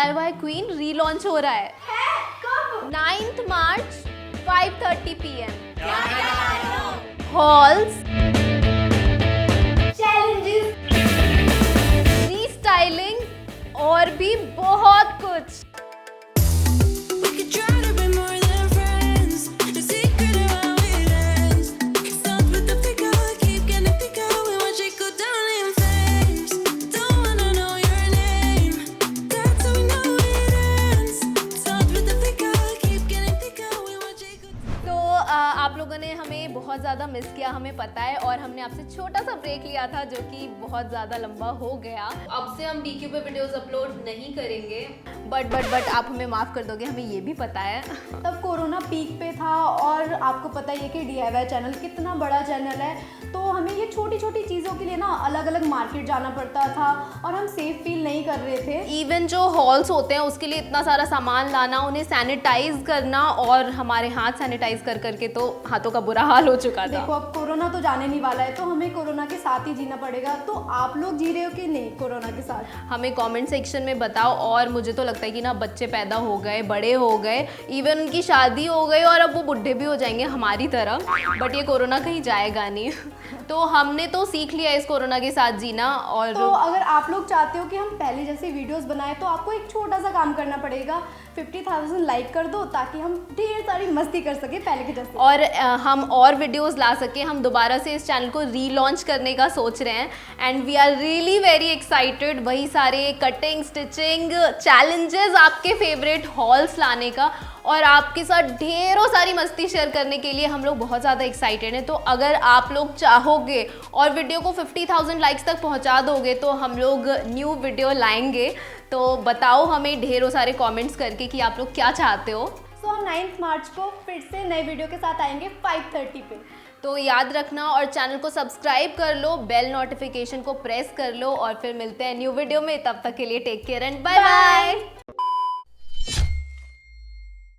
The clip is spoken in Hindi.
DIY क्वीन रीलॉन्च हो रहा है 9th मार्च 5:30 PM। हॉल्स, challenges, रीस्टाइलिंग और भी बहुत कुछ। We could try to be more than friends. The secret of how it ends. It starts with the figure, keep getting bigger. We watch it go down in flames. Don't wanna know your name. That's how we know it ends. It starts with the figure, keep getting bigger. We watch it go. तो आप लोगों ने हमें बहुत ज़्यादा मिस किया, हमें पता है, और हमने आपसे छोटा सा ब्रेक लिया था जो कि बहुत ज़्यादा लंबा हो गया। अब से हम DQ पे वीडियोस अपलोड नहीं करेंगे, बट आप हमें माफ़ कर दोगे, हमें ये भी पता है। तब कोरोना पीक पे था और आपको पता ही है कि DIY चैनल कितना बड़ा चैनल है, तो हमें ये छोटी छोटी चीज़ों के लिए ना अलग अलग मार्केट जाना पड़ता था और हम सेफ फील नहीं कर रहे थे। इवन जो हॉल्स होते हैं उसके लिए इतना सारा सामान लाना, उन्हें सैनिटाइज करना, और हमारे हाथ सैनिटाइज कर करके तो हाथों का बुरा हाल हो चुका था। देखो अब कोरोना तो जाने नहीं वाला है, तो हमें कोरोना के साथ ही जीना पड़ेगा। तो आप लोग जी रहे हो कि नहीं कोरोना के साथ? हमें कमेंट सेक्शन में बताओ। और मुझे तो लगता है कि ना बच्चे पैदा हो गए, बड़े हो गए, इवन उनकी शादी हो गई और अब वो बुढ़े भी हो जाएंगे हमारी तरह, बट ये कोरोना कहीं जाएगा नहीं। तो हमने तो सीख लिया इस कोरोना के साथ जीना। और तो अगर आप लोग चाहते हो कि हम पहले जैसे वीडियोस बनाएं, तो आपको एक छोटा सा काम करना पड़ेगा, 50,000 लाइक कर दो ताकि हम ढेर सारी मस्ती कर सके पहले के जैसे, और हम और वीडियोस ला सके। हम दोबारा से इस चैनल को रीलॉन्च करने का सोच रहे हैं, and we are really very excited. वही सारे कटिंग, स्टिचिंग, चैलेंजेस, आपके फेवरेट हॉल्स लाने का, और आपके साथ ढेरों सारी मस्ती शेयर करने के लिए हम लोग बहुत ज़्यादा एक्साइटेड हैं। तो अगर आप लोग चाहोगे और वीडियो को 50,000 लाइक्स तक पहुंचा दोगे तो हम लोग न्यू वीडियो लाएंगे। तो बताओ हमें ढेरों सारे कमेंट्स करके कि आप लोग क्या चाहते हो। तो हम 9 मार्च को फिर से नए वीडियो के साथ आएंगे 5:30 पे। तो याद रखना और चैनल को सब्सक्राइब कर लो, बेल नोटिफिकेशन को प्रेस कर लो, और फिर मिलते हैं न्यू वीडियो में। तब तक के लिए take care and bye bye.